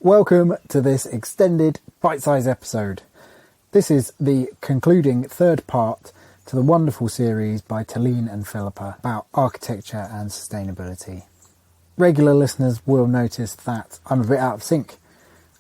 Welcome to this extended bite-size episode. This is the concluding third part to the wonderful series by Taleen and Philippa about architecture and sustainability. Regular listeners will notice that I'm a bit out of sync.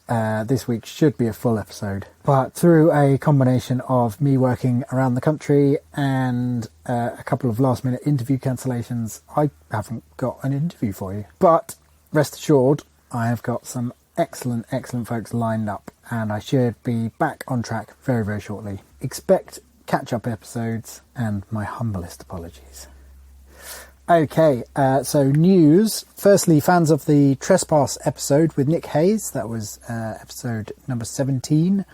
This week should be a full episode, but through a combination of me working around the country and a couple of last minute interview cancellations, I haven't got an interview for you. But rest assured, I have got some excellent folks lined up, and I should be back on track very, very shortly. Expect catch-up episodes and my humblest apologies. Okay, so news. Firstly, fans of the Trespass episode with Nick Hayes, that was episode number 17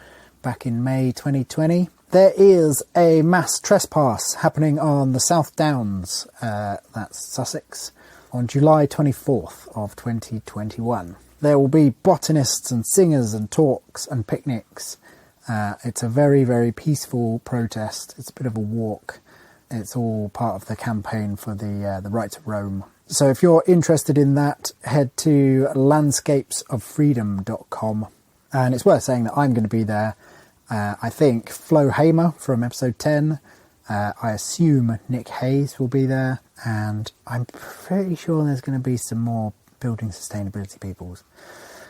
back in May 2020. There is a mass trespass happening on the South Downs, that's Sussex, on July 24th of 2021. There will be botanists and singers and talks and picnics. It's a very, very peaceful protest. It's a bit of a walk. It's all part of the campaign for the right to roam. So if you're interested in that, head to landscapesoffreedom.com. And it's worth saying that I'm going to be there. I think Flo Hamer from episode 10. I assume Nick Hayes will be there. And I'm pretty sure there's going to be some more building sustainability peoples.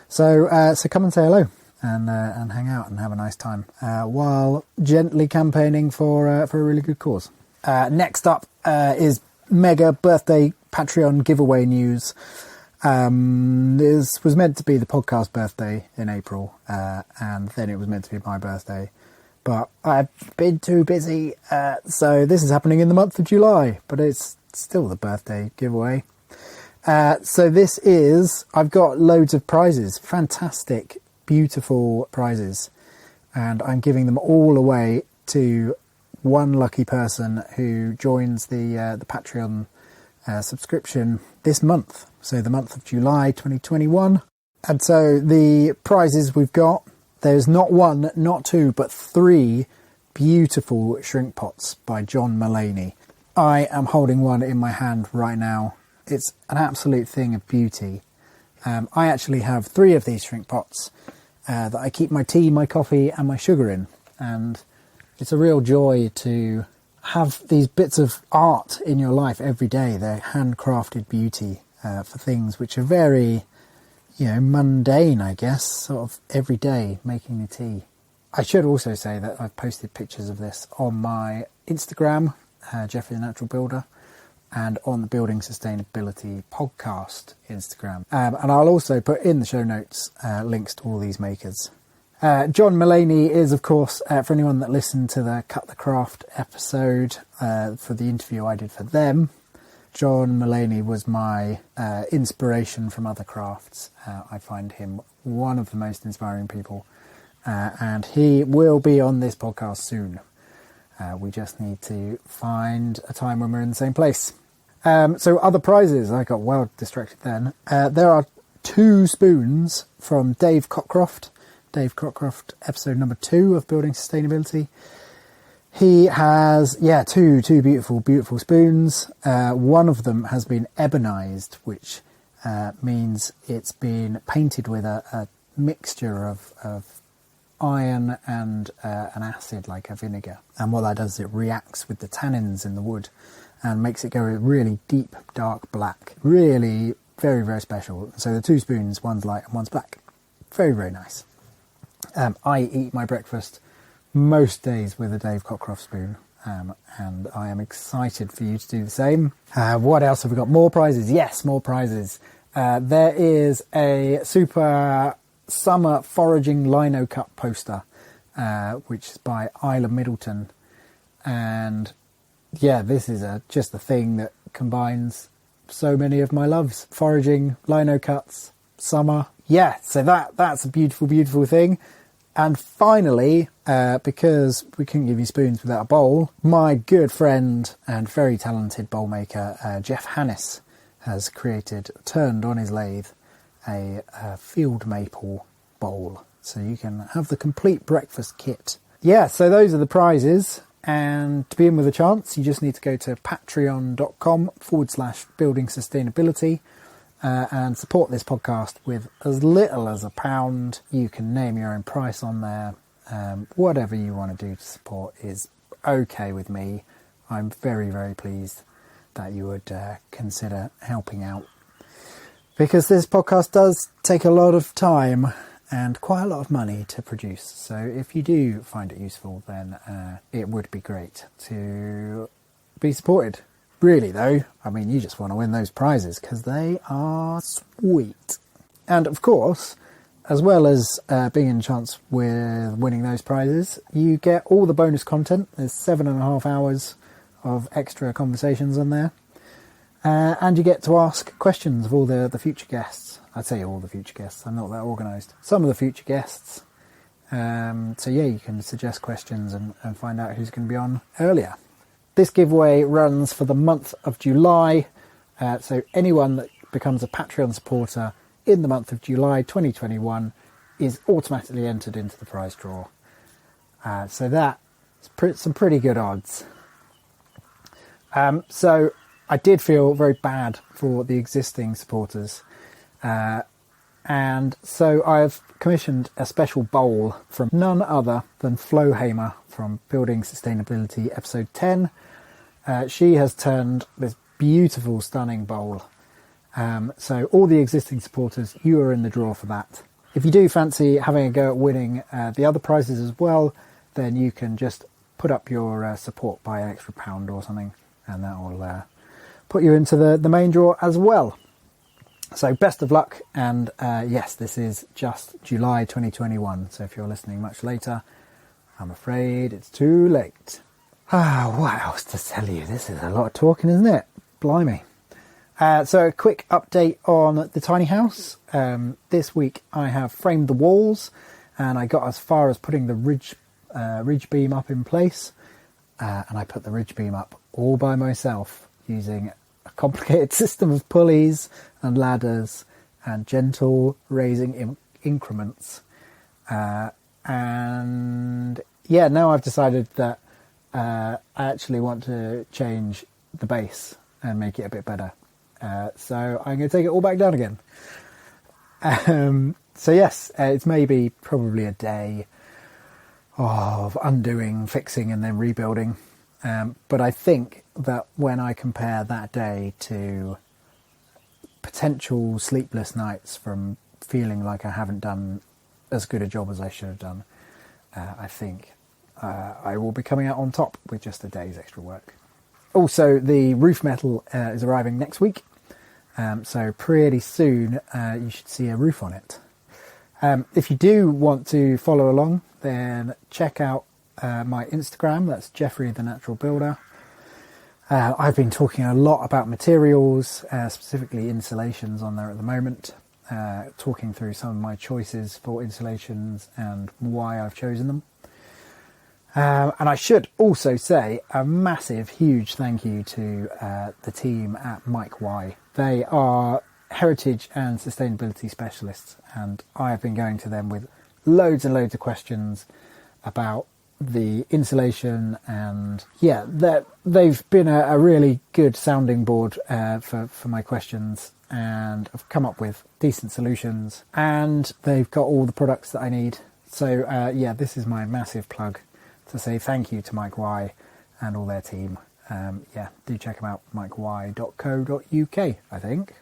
So come and say hello and hang out and have a nice time while gently campaigning for a really good cause. Next up is mega birthday Patreon giveaway news. This was meant to be the podcast birthday in April, and then it was meant to be my birthday. But I've been too busy, so this is happening in the month of July, but it's still the birthday giveaway. So this is, I've got loads of prizes, fantastic, beautiful prizes, and I'm giving them all away to one lucky person who joins the Patreon subscription this month, so the month of July 2021. And so the prizes we've got, there's not one, not two, but three beautiful shrink pots by John Mulaney. I am holding one in my hand right now. It's an absolute thing of beauty. I actually have three of these shrink pots that I keep my tea, my coffee and my sugar in, and it's a real joy to have these bits of art in your life every day. They're handcrafted beauty for things which are very, mundane, I guess, sort of every day, making the tea. I should also say that I've posted pictures of this on my Instagram, Jeffrey the Natural Builder, and on the Building Sustainability podcast Instagram. And I'll also put in the show notes links to all these makers. John Mulaney is, of course, for anyone that listened to the Cut the Craft episode for the interview I did for them, John Mulaney was my inspiration from other crafts. I find him one of the most inspiring people, and he will be on this podcast soon. We just need to find a time when we're in the same place. So other prizes, I got well distracted then. There are 2 spoons from Dave Cockcroft, episode number 2 of Building Sustainability. He has, two beautiful spoons. One of them has been ebonized, which means it's been painted with a mixture of iron and an acid like a vinegar. And what that does is it reacts with the tannins in the wood and makes it go a really deep, dark black. Really very, very special. So the 2 spoons, one's light and one's black. Very, very nice. I eat my breakfast most days with a Dave Cockcroft spoon, and I am excited for you to do the same. What else have we got? More prizes. Yes, more prizes. There is a super summer foraging lino cut poster, which is by Isla Middleton. And this is just a thing that combines so many of my loves. Foraging, lino cuts, summer. Yeah, so that's a beautiful, beautiful thing. And finally, because we couldn't give you spoons without a bowl, my good friend and very talented bowl maker, Jeff Hannis, has turned on his lathe, a field maple bowl. So you can have the complete breakfast kit. Yeah, so those are the prizes. And to be in with a chance, you just need to go to patreon.com/building sustainability. and support this podcast with as little as £1. You can name your own price on there. Whatever you want to do to support is okay with me. I'm very, very pleased that you would consider helping out, because this podcast does take a lot of time and quite a lot of money to produce. So if you do find it useful, then it would be great to be supported. Really though, I mean, you just want to win those prizes because they are sweet. And of course, as well as being in a chance with winning those prizes, you get all the bonus content. There's 7.5 hours of extra conversations on there. And you get to ask questions of all the future guests. I'd say all the future guests, I'm not that organised. Some of the future guests. So yeah, you can suggest questions and find out who's going to be on earlier. This giveaway runs for the month of July. So anyone that becomes a Patreon supporter in the month of July 2021 is automatically entered into the prize draw. So that's some pretty good odds. So I did feel very bad for the existing supporters. And so I've commissioned a special bowl from none other than Flo Hamer from Building Sustainability episode 10. She has turned this beautiful, stunning bowl. So all the existing supporters, you are in the draw for that. If you do fancy having a go at winning the other prizes as well, then you can just put up your support by an extra £1 or something, and that will put you into the main draw as well. So best of luck, and yes, this is just July 2021, so if you're listening much later, I'm afraid it's too late. What else to tell you? This is a lot of talking, isn't it? Blimey. So a quick update on the tiny house. This week I have framed the walls, and I got as far as putting the ridge beam up in place, and I put the ridge beam up all by myself using a complicated system of pulleys and ladders and gentle raising increments. And yeah, now I've decided that I actually want to change the base and make it a bit better. So I'm going to take it all back down again. So yes, it's probably a day of undoing, fixing and then rebuilding. But I think that when I compare that day to potential sleepless nights from feeling like I haven't done as good a job as I should have done, I think I will be coming out on top with just a day's extra work. Also, the roof metal is arriving next week, so pretty soon you should see a roof on it. If you do want to follow along, then check out my Instagram. That's Jeffrey the Natural Builder. I've been talking a lot about materials, specifically insulations on there at the moment, talking through some of my choices for insulations and why I've chosen them. And I should also say a massive, huge thank you to the team at Mike Y. They are heritage and sustainability specialists, and I have been going to them with loads and loads of questions about the insulation, and yeah, they've been a really good sounding board for my questions, and I've come up with decent solutions, and they've got all the products that I need. So yeah, this is my massive plug to say thank you to Mike Y and all their team. Yeah, do check them out, mikey.co.uk, I think.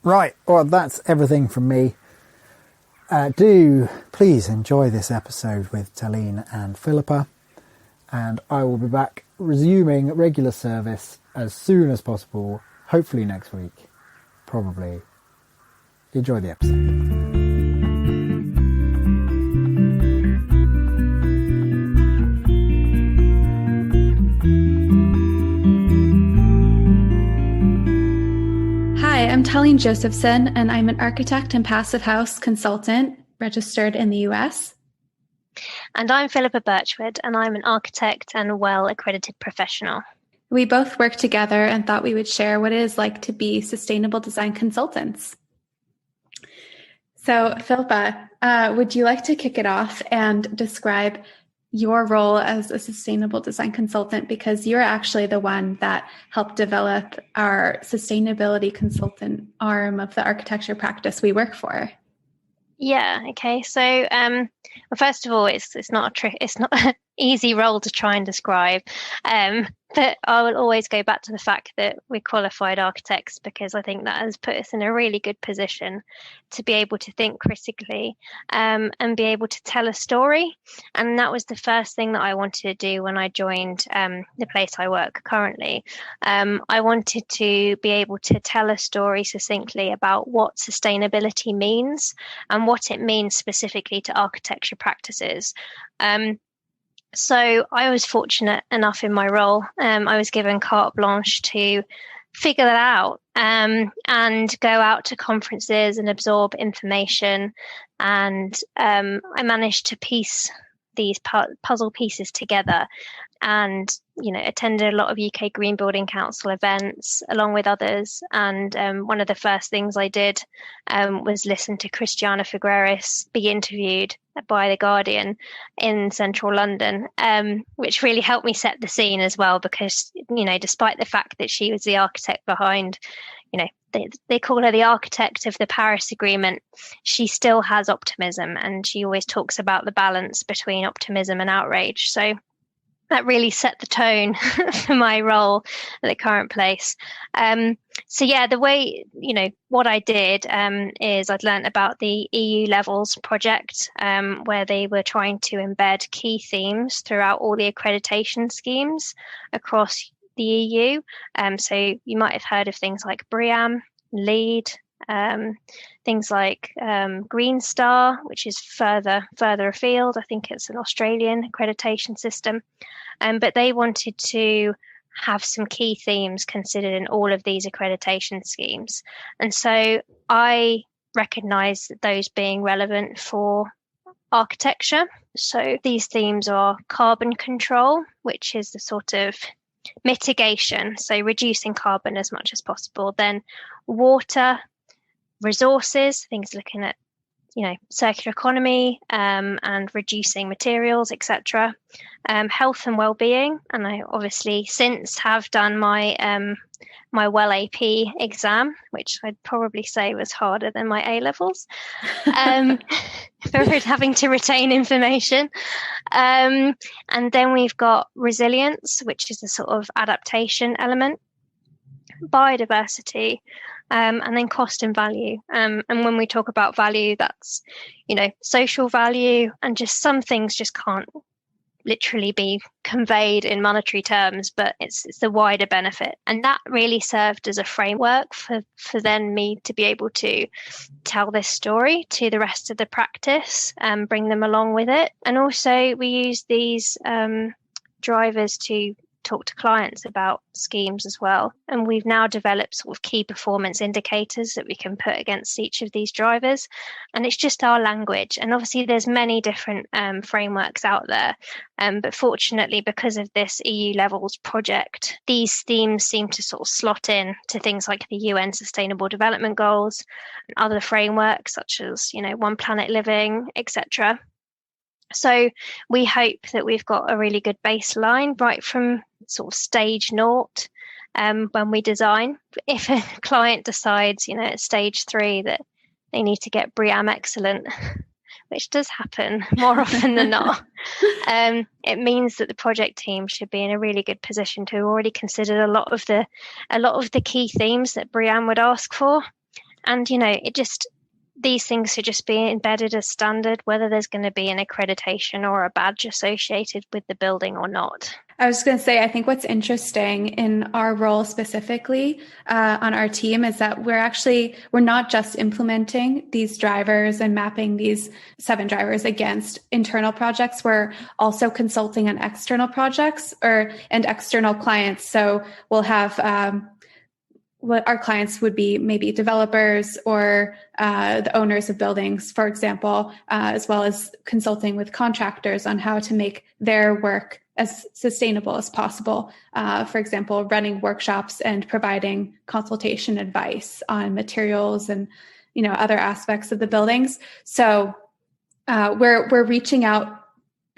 Right, well, that's everything from me. Do please enjoy this episode with Taleen and Philippa, and I will be back resuming regular service as soon as possible, hopefully next week, probably. Enjoy the episode. Hi, I'm Taleen Josefsson, and I'm an architect and passive house consultant registered in the US. And I'm Philippa Birch-Wood, and I'm an architect and a well-accredited professional. We both work together and thought we would share what it is like to be sustainable design consultants. So, Philippa, would you like to kick it off and describe your role as a sustainable design consultant, because you're actually the one that helped develop our sustainability consultant arm of the architecture practice we work for. Yeah. Okay. So, well, first of all, it's not it's not an easy role to try and describe. But I will always go back to the fact that we're qualified architects, because I think that has put us in a really good position to be able to think critically, and be able to tell a story. And that was the first thing that I wanted to do when I joined the place I work currently. I wanted to be able to tell a story succinctly about what sustainability means and what it means specifically to architecture practices. So I was fortunate enough in my role. I was given carte blanche to figure that out, and go out to conferences and absorb information. And I managed to piece these puzzle pieces together, and attended a lot of UK Green Building Council events along with others. And one of the first things I did was listen to Christiana Figueres be interviewed by The Guardian in central London, which really helped me set the scene as well, because despite the fact that she was the architect behind, they call her the architect of the Paris Agreement, she still has optimism, and she always talks about the balance between optimism and outrage. So that really set the tone for my role at the current place. So yeah, the way, what I did is I'd learned about the EU Levels project, where they were trying to embed key themes throughout all the accreditation schemes across the EU. So you might have heard of things like BREEAM, LEED, things like Green Star, which is further afield. I think it's an Australian accreditation system. But they wanted to have some key themes considered in all of these accreditation schemes. And so I recognised those being relevant for architecture. So these themes are carbon control, which is the sort of mitigation, so reducing carbon as much as possible. Then water, resources, things looking at circular economy, and reducing materials, etc. Health and well-being, and I obviously since have done my my Well AP exam, which I'd probably say was harder than my A levels, for having to retain information. And then we've got resilience, which is the sort of adaptation element, biodiversity, and then cost and value. And when we talk about value, that's, social value, and just some things just can't literally be conveyed in monetary terms, but it's the wider benefit. And that really served as a framework for then me to be able to tell this story to the rest of the practice and bring them along with it. And also we use these drivers to talk to clients about schemes as well. And we've now developed sort of key performance indicators that we can put against each of these drivers. And it's just our language. And obviously there's many different frameworks out there. But fortunately, because of this EU Levels project, these themes seem to sort of slot in to things like the UN Sustainable Development Goals and other frameworks such as, One Planet Living, etc. So we hope that we've got a really good baseline right from sort of stage naught when we design. If a client decides, at stage 3 that they need to get BREEAM excellent, which does happen more often than not, it means that the project team should be in a really good position to have already considered a lot of the key themes that BREEAM would ask for. And, these things should just be embedded as standard, whether there's going to be an accreditation or a badge associated with the building or not. I was going to say, I think what's interesting in our role specifically on our team is that we're not just implementing these drivers and mapping these 7 drivers against internal projects. We're also consulting on external projects and external clients. So we'll have what our clients would be maybe developers or the owners of buildings, for example, as well as consulting with contractors on how to make their work as sustainable as possible. For example, running workshops and providing consultation advice on materials and, other aspects of the buildings. So we're reaching out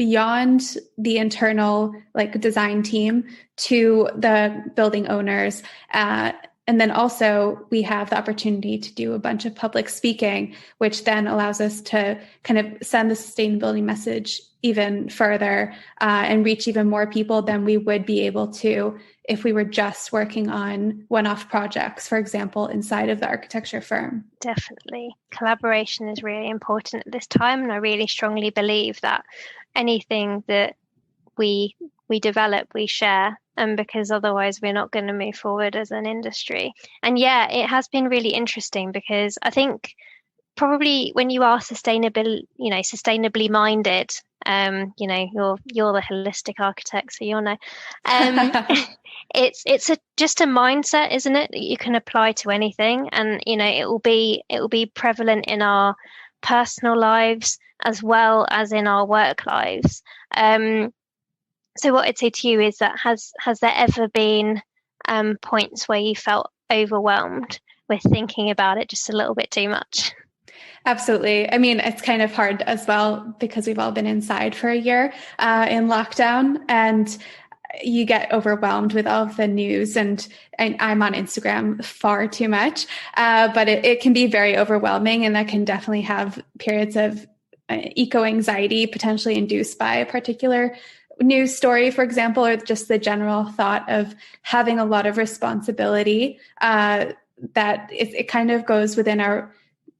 beyond the internal like design team to the building owners. And then also we have the opportunity to do a bunch of public speaking, which then allows us to kind of send the sustainability message even further and reach even more people than we would be able to if we were just working on one-off projects, for example, inside of the architecture firm. Definitely. Collaboration is really important at this time. And I really strongly believe that anything that we develop, we share, and because otherwise we're not going to move forward as an industry. And yeah, it has been really interesting because I think probably when you are sustainably minded, you're the holistic architect, so you'll know. It's just a mindset, isn't it, that you can apply to anything, and it will be prevalent in our personal lives as well as in our work lives. So what I'd say to you is that has there ever been points where you felt overwhelmed with thinking about it just a little bit too much? Absolutely. I mean, it's kind of hard as well because we've all been inside for a year in lockdown, and you get overwhelmed with all of the news, and I'm on Instagram far too much, but it can be very overwhelming, and that can definitely have periods of eco-anxiety potentially induced by a particular news story, for example, or just the general thought of having a lot of responsibility that it kind of goes within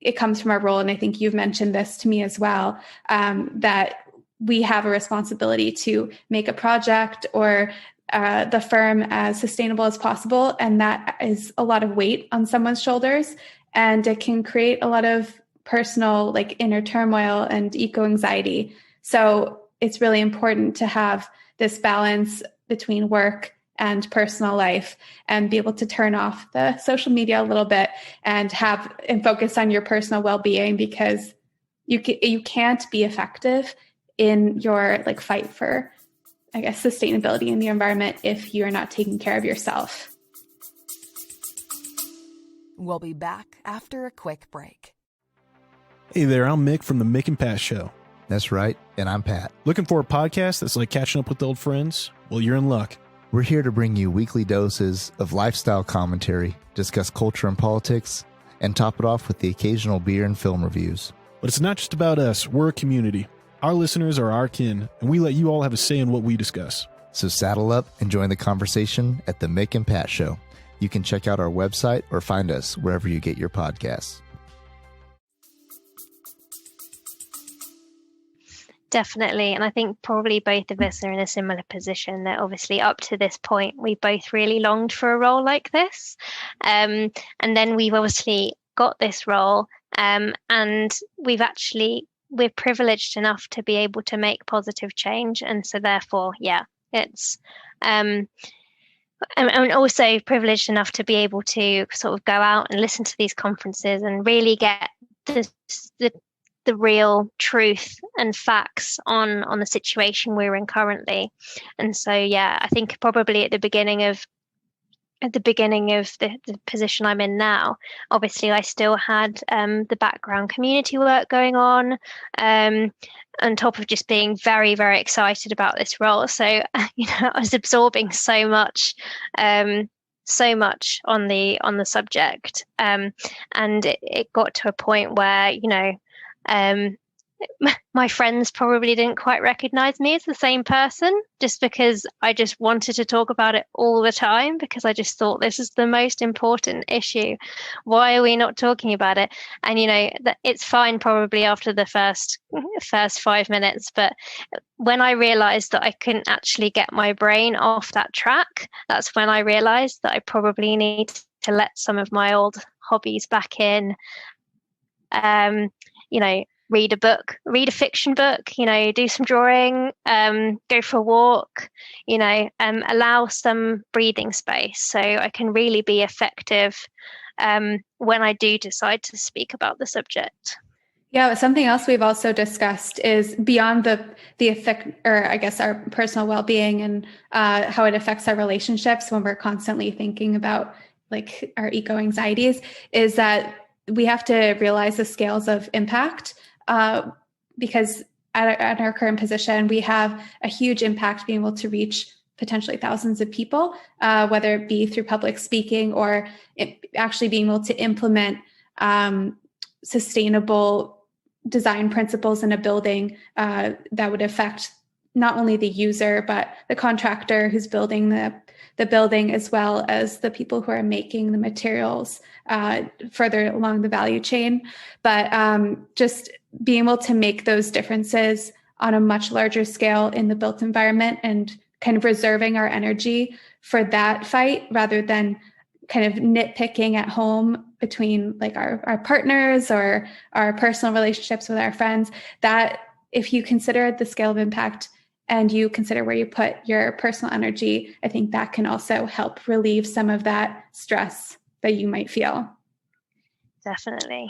it comes from our role. And I think you've mentioned this to me as well, that we have a responsibility to make a project or the firm as sustainable as possible. And that is a lot of weight on someone's shoulders. And it can create a lot of personal, like inner turmoil and eco-anxiety. So it's really important to have this balance between work and personal life and be able to turn off the social media a little bit and focus on your personal well-being, because you can't be effective in your like fight for, I guess, sustainability in the environment if you're not taking care of yourself. We'll be back after a quick break. Hey there, I'm Mick from the Mick and Pat Show. That's right, and I'm Pat. Looking for a podcast that's like catching up with old friends? Well, you're in luck. We're here to bring you weekly doses of lifestyle commentary, discuss culture and politics, and top it off with the occasional beer and film reviews. But it's not just about us, we're a community. Our listeners are our kin, and we let you all have a say in what we discuss. So saddle up and join the conversation at the Mick and Pat Show. You can check out our website or find us wherever you get your podcasts. Definitely. And I think probably both of us are in a similar position that obviously up to this point, we both really longed for a role like this. And then we've obviously got this role and we're privileged enough to be able to make positive change. And so therefore, yeah, it's, and also privileged enough to be able to sort of go out and listen to these conferences and really get the real truth and facts on the situation we're in currently. And so, yeah, I think probably at the beginning of the position I'm in now, obviously I still had the background community work going on top of just being very, very excited about this role. So, I was absorbing so much on the subject. And it got to a point where, my friends probably didn't quite recognize me as the same person, just because I just wanted to talk about it all the time, because I just thought this is the most important issue. Why are we not talking about it? And that it's fine probably after the first 5 minutes, but when I realized that I couldn't actually get my brain off that track, that's when I realized that I probably need to let some of my old hobbies back in. Read a book, read a fiction book, do some drawing, go for a walk, allow some breathing space so I can really be effective when I do decide to speak about the subject. Yeah, something else we've also discussed is beyond the effect, or I guess our personal well-being and how it affects our relationships when we're constantly thinking about like our eco-anxieties, is that we have to realize the scales of impact, because at our current position, we have a huge impact being able to reach potentially thousands of people, whether it be through public speaking or actually being able to implement sustainable design principles in a building that would affect not only the user, but the contractor who's building the building, as well as the people who are making the materials further along the value chain. But just being able to make those differences on a much larger scale in the built environment and kind of reserving our energy for that fight rather than kind of nitpicking at home between like our partners or our personal relationships with our friends, that if you consider the scale of impact and you consider where you put your personal energy, I think that can also help relieve some of that stress that you might feel. Definitely.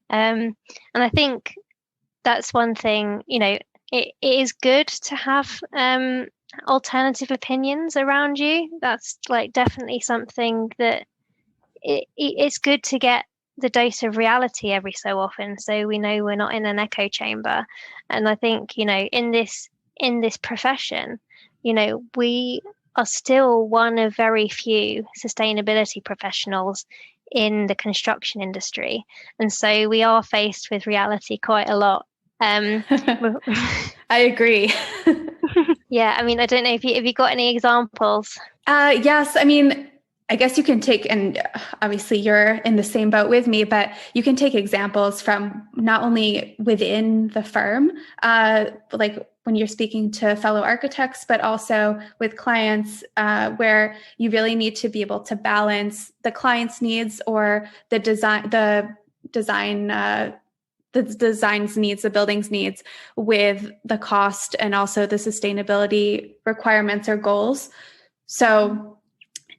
And I think that's one thing, it is good to have alternative opinions around you. That's like definitely something that it's good to get the dose of reality every so often, so we know we're not in an echo chamber. And I think in this profession, we are still one of very few sustainability professionals in the construction industry, and so we are faced with reality quite a lot. I agree. Yeah, I mean, I don't know if you got any examples. Yes, I mean, I guess you can take, and obviously you're in the same boat with me, but you can take examples from not only within the firm, like when you're speaking to fellow architects, but also with clients, where you really need to be able to balance the client's needs or the design's needs, the building's needs, with the cost and also the sustainability requirements or goals. So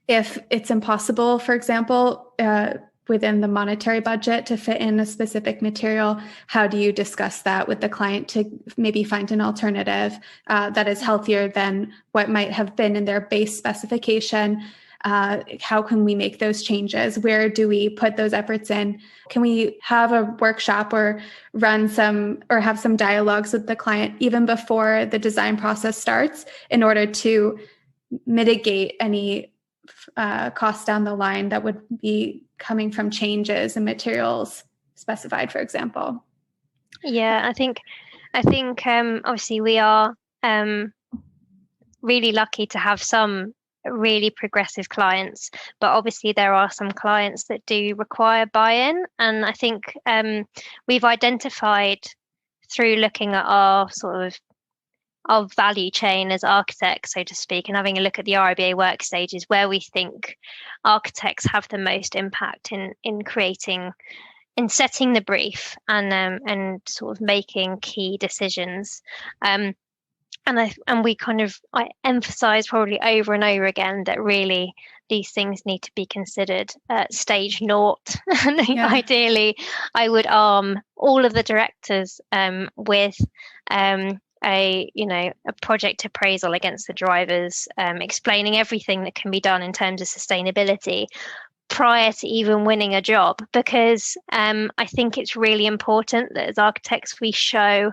if it's impossible, for example, within the monetary budget to fit in a specific material, how do you discuss that with the client to maybe find an alternative that is healthier than what might have been in their base specification? How can we make those changes? Where do we put those efforts in? Can we have a workshop or have some dialogues with the client even before the design process starts in order to mitigate any costs down the line that would be coming from changes in materials specified, for example? Yeah, I think obviously we are really lucky to have some really progressive clients, but obviously there are some clients that do require buy-in, and I think we've identified through looking at our sort of our value chain as architects, so to speak, and having a look at the RIBA work stages where we think architects have the most impact in creating, in setting the brief and sort of making key decisions. And I emphasize probably over and over again that really these things need to be considered at stage naught. Yeah. Ideally, I would arm all of the directors with a project appraisal against the drivers, explaining everything that can be done in terms of sustainability prior to even winning a job, because I think it's really important that as architects we show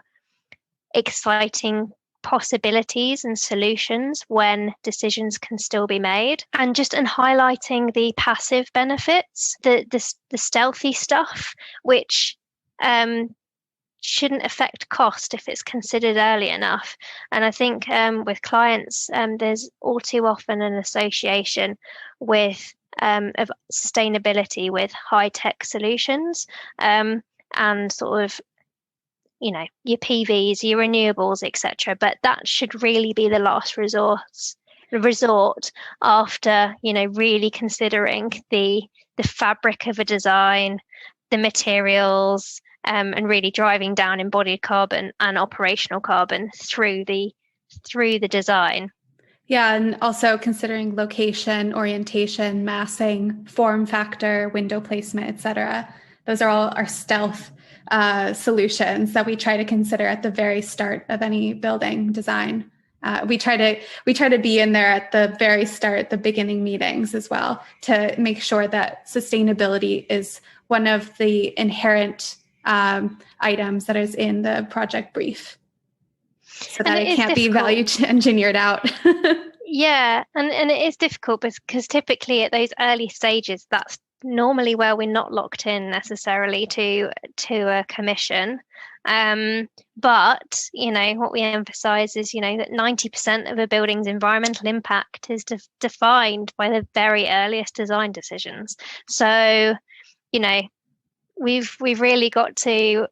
exciting possibilities and solutions when decisions can still be made, and highlighting the passive benefits, the stealthy stuff, which shouldn't affect cost if it's considered early enough. And I think with clients, there's all too often an association with of sustainability with high-tech solutions, and sort of your PVs, your renewables, etc. But that should really be the last resort after really considering the fabric of a design, the materials, and really driving down embodied carbon and operational carbon through the design. Yeah, and also considering location, orientation, massing, form factor, window placement, etc. Those are all our stealth solutions that we try to consider at the very start of any building design. We try to be in there at the very start, the beginning meetings as well, to make sure that sustainability is one of the inherent items that is in the project brief, so that And it can't be value engineered out. Yeah, and it is difficult because typically at those early stages, that's normally where we're not locked in necessarily to a commission. But, what we emphasize is, that 90% of a building's environmental impact is defined by the very earliest design decisions. So, we've really got to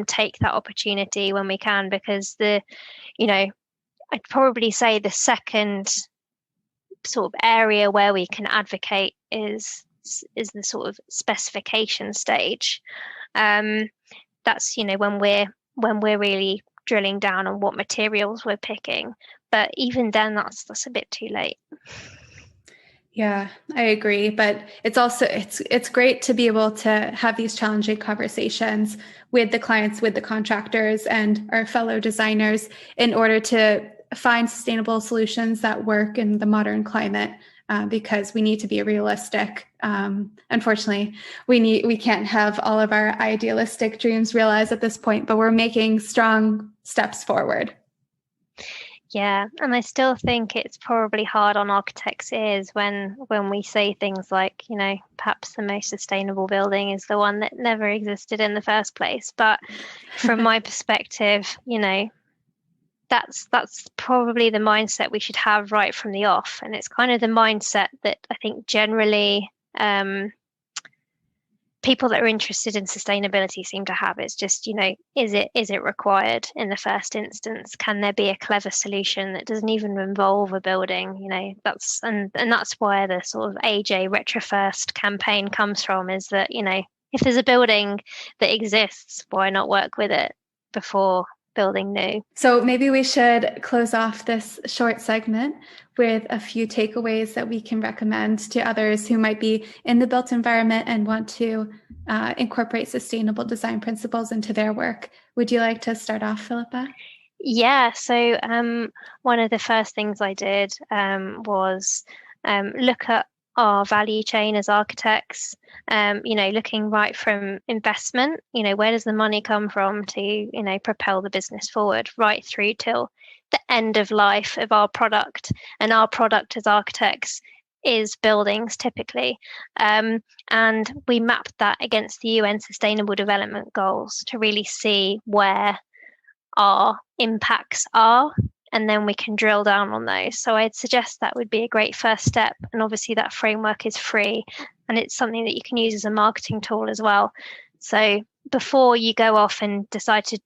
take that opportunity when we can, because I'd probably say the second sort of area where we can advocate is the sort of specification stage. That's when we're really drilling down on what materials we're picking. But even then, that's a bit too late. Yeah, I agree. But it's also, it's great to be able to have these challenging conversations with the clients, with the contractors and our fellow designers in order to find sustainable solutions that work in the modern climate, because we need to be realistic. Unfortunately, we can't have all of our idealistic dreams realized at this point, but we're making strong steps forward. Yeah, and I still think it's probably hard on architects' ears when we say things like, perhaps the most sustainable building is the one that never existed in the first place. But from my perspective, that's probably the mindset we should have right from the off. And it's kind of the mindset that I think generally people that are interested in sustainability seem to have. It's just, is it required in the first instance? Can there be a clever solution that doesn't even involve a building? That's where the sort of AJ Retrofirst campaign comes from, is that, if there's a building that exists, why not work with it before building new? So maybe we should close off this short segment with a few takeaways that we can recommend to others who might be in the built environment and want to incorporate sustainable design principles into their work. Would you like to start off, Philippa? Yeah, so one of the first things I did was look at our value chain as architects, looking right from investment, where does the money come from to, propel the business forward, right through till the end of life of our product. And our product as architects is buildings typically. And we mapped that against the UN Sustainable Development Goals to really see where our impacts are, and then we can drill down on those. So I'd suggest that would be a great first step. And obviously that framework is free, and it's something that you can use as a marketing tool as well. So before you go off and decide to,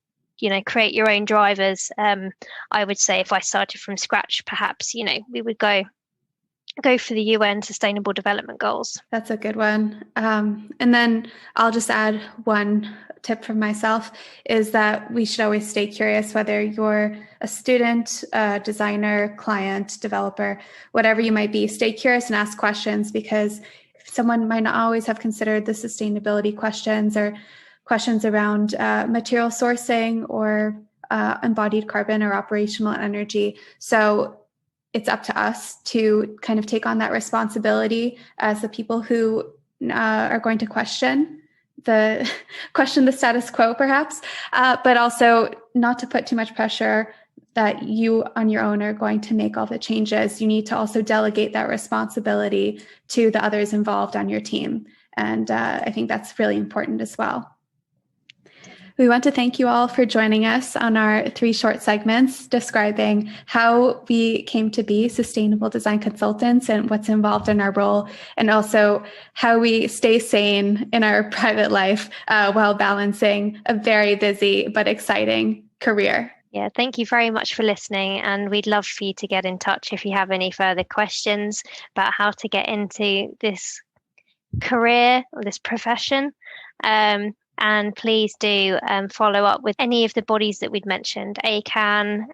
create your own drivers, I would say if I started from scratch, perhaps, we would go for the UN Sustainable Development Goals. That's a good one. And then I'll just add one tip from myself, is that we should always stay curious, whether you're a student, designer, client, developer, whatever you might be. Stay curious and ask questions, because someone might not always have considered the sustainability questions or questions around material sourcing or embodied carbon or operational energy. So it's up to us to kind of take on that responsibility as the people who are going to question the status quo, perhaps, but also not to put too much pressure that you on your own are going to make all the changes. You need to also delegate that responsibility to the others involved on your team. And I think that's really important as well. We want to thank you all for joining us on our 3 short segments describing how we came to be sustainable design consultants and what's involved in our role, and also how we stay sane in our private life while balancing a very busy but exciting career. Yeah, thank you very much for listening, and we'd love for you to get in touch if you have any further questions about how to get into this career or this profession. And please do follow up with any of the bodies that we'd mentioned: ACAN,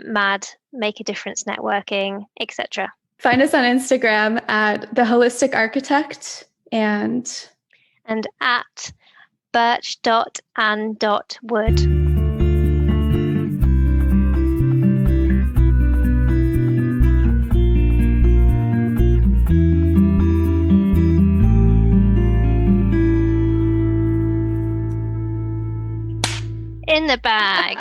MAD, Make a Difference Networking, etc. Find us on Instagram at The Holistic Architect and at birch.and.wood. the bag.